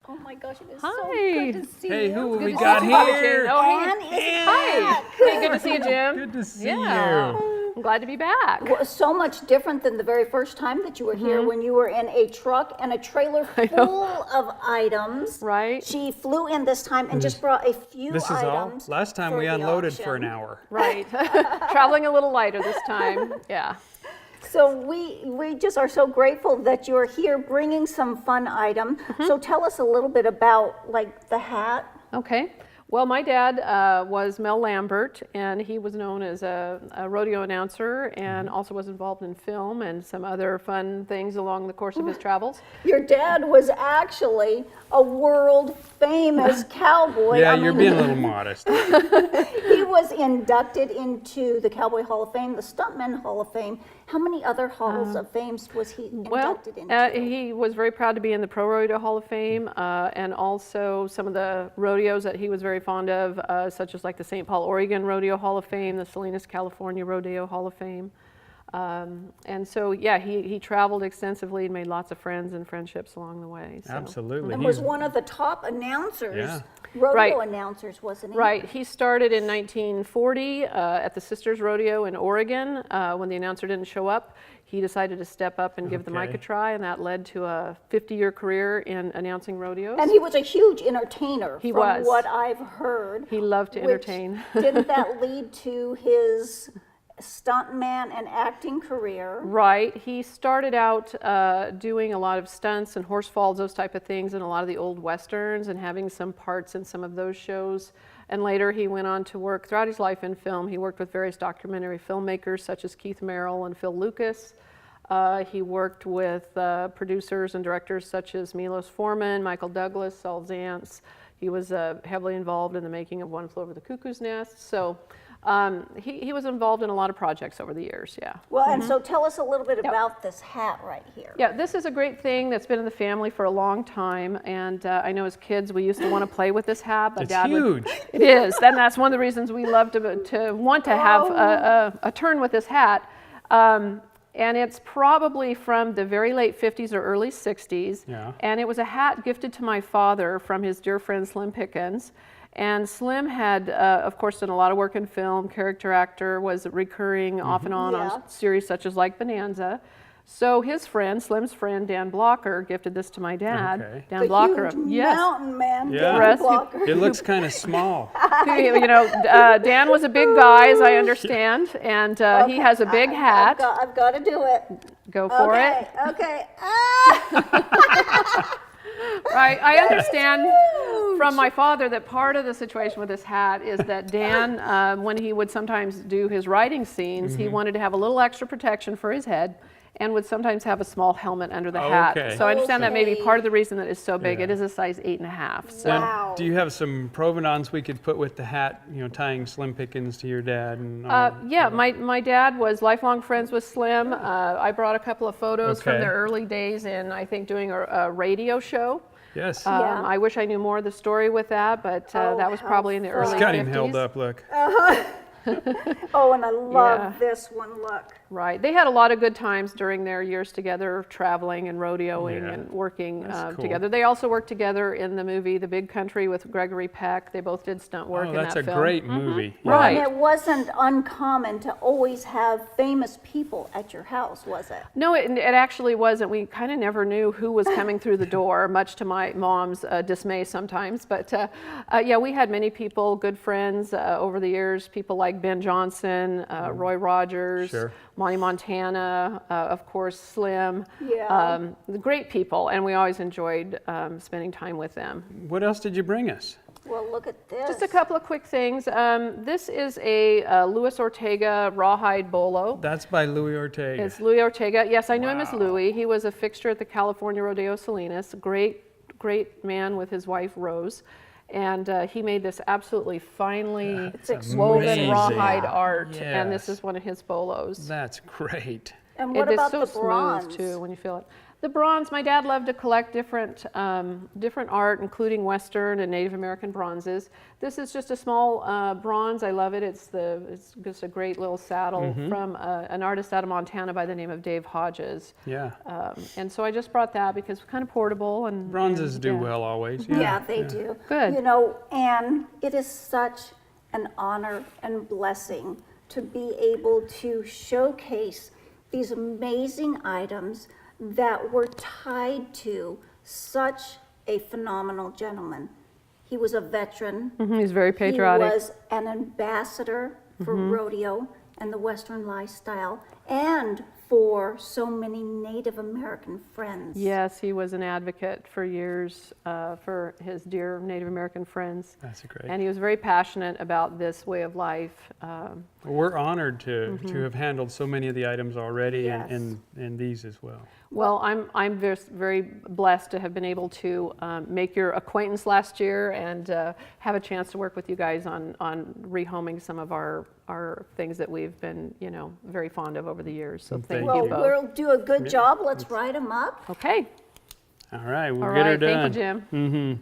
Oh my gosh, it is so Hi. good to see Hey, you. who Good we to got see you, Bobby here? Jane. Oh, hey. Ann is Hi. back. Hey, good to see you, Jim. Good to see Yeah. you. I'm glad to be back. Well, so much different than the very first time that you were here when you were in a truck and a trailer full of items. Right. She flew in this time and just brought a few This is all? items. Last time for we the unloaded for an auction. hour. Right. Traveling a little lighter this time. Yeah. So we just are so grateful that you're here bringing some fun item. So tell us a little bit about like the hat. Okay. Well, my dad was Mel Lambert, and he was known as a rodeo announcer and also was involved in film and some other fun things along the course of his travels. Your dad was actually a world famous cowboy. Yeah, I you're mean, being a little modest. He was inducted into the Cowboy Hall of Fame, the Stuntman Hall of Fame. How many other halls of fame was he Well, inducted into? he was very proud to be in the Pro Rodeo Hall of Fame and also some of the rodeos that he was very fond of, such as like the St. Paul, Oregon Rodeo Hall of Fame, the Salinas, California Rodeo Hall of Fame. And so, yeah, he traveled extensively and made lots of friends and friendships along the way. So. Absolutely. And was one of the top announcers, Yeah. rodeo Right. announcers, wasn't he? Right. He started in 1940 at the Sisters Rodeo in Oregon. When the announcer didn't show up, he decided to step up and give the mic a Okay. try, and that led to a 50-year career in announcing rodeos. And he was a huge entertainer, He from was. what I've heard. He loved to which entertain. Didn't that lead to his stuntman and acting career? Right. He started out doing a lot of stunts and horse falls, those type of things, in a lot of the old westerns and having some parts in some of those shows. And later he went on to work throughout his life in film. He worked with various documentary filmmakers such as Keith Merrill and Phil Lucas. He worked with producers and directors such as Milos Forman, Michael Douglas, Saul Zaentz. He was heavily involved in the making of One Flew Over the Cuckoo's Nest. So he was involved in a lot of projects over the years, yeah. Well, and so tell us a little bit about this hat right here. Yeah, this is a great thing that's been in the family for a long time, and I know as kids we used to want to play with this hat. But It's Dad huge. It is, and that's one of the reasons we love to want to have a turn with this hat. And it's probably from the very late 50s or early 60s. Yeah. And it was a hat gifted to my father from his dear friend Slim Pickens. And Slim had, of course, done a lot of work in film, character actor, was recurring off and on Yeah. on series such as like Bonanza. So his friend, Slim's friend, Dan Blocker, gifted this to my dad. Okay. Dan The Blocker, huge yes. mountain man, Yeah. Dan Russ, Blocker. It looks kind of small. You know, Dan was a big guy, as I understand, and he has a big hat. I've got to do it. Go for Okay, it. okay. Ah! Right, I understand huge. from my father that part of the situation with this hat is that Dan, when he would sometimes do his riding scenes, he wanted to have a little extra protection for his head and would sometimes have a small helmet under the hat. Okay. So I understand that may be Okay. part of the reason that it's so big. Yeah. It is a size 8.5. So. Wow. Do you have some provenance we could put with the hat, you know, tying Slim Pickens to your dad? And all? Yeah, my dad was lifelong friends with Slim. I brought a couple of photos from Okay. their early days in, I think, doing a radio show. Yes. Yeah. I wish I knew more of the story with that, but Oh, that was how probably in the fun. early It's 50s. got him held up, look. Oh, and I love Yeah. this one. Look. Right. They had a lot of good times during their years together, traveling and rodeoing Yeah. and working That's cool. together. They also worked together in the movie The Big Country with Gregory Peck. They both did stunt work Oh, in that's that a film. great movie. Well, Right. and it wasn't uncommon to always have famous people at your house, was it? No, it actually wasn't. We kind of never knew who was coming through the door, much to my mom's dismay sometimes. But yeah, we had many people, good friends over the years, people like Ben Johnson, Roy Rogers, Sure. Monty Montana, of course, Slim. Yeah. The great people, and we always enjoyed spending time with them. What else did you bring us? Well, look at this. Just a couple of quick things. This is a Luis Ortega rawhide bolo. That's by Louis Ortega. It's Louis Ortega. Yes, I knew him as Wow. Louis. He was a fixture at the California Rodeo Salinas. Great man with his wife Rose, and he made this absolutely finely It's woven amazing. rawhide art. And this Yes. is one of his bolos. That's great. And what It is about so the smooth bronze? too when you feel it. The bronze, my dad loved to collect different art, including Western and Native American bronzes. This is just a small bronze. I love it. It's just a great little saddle from an artist out of Montana by the name of Dave Hodges. Yeah. And so I just brought that because it's kind of portable and Bronzes do yeah. well always. Yeah, they do. Good. You know, and it is such an honor and blessing to be able to showcase these amazing items that were tied to such a phenomenal gentleman. He was a veteran. He's very patriotic. He was an ambassador for rodeo and the Western lifestyle, and for so many Native American friends. Yes, he was an advocate for years for his dear Native American friends. That's great. And he was very passionate about this way of life. We're honored to have handled so many of the items already Yes. and these as well. Well, I'm just very blessed to have been able to make your acquaintance last year and have a chance to work with you guys on rehoming some of our things that we've been, you know, very fond of over the years. So thank Well, you both. we'll do a good job. Let's write them up. Okay. All right, we'll All get her right. done. Thank you, Jim.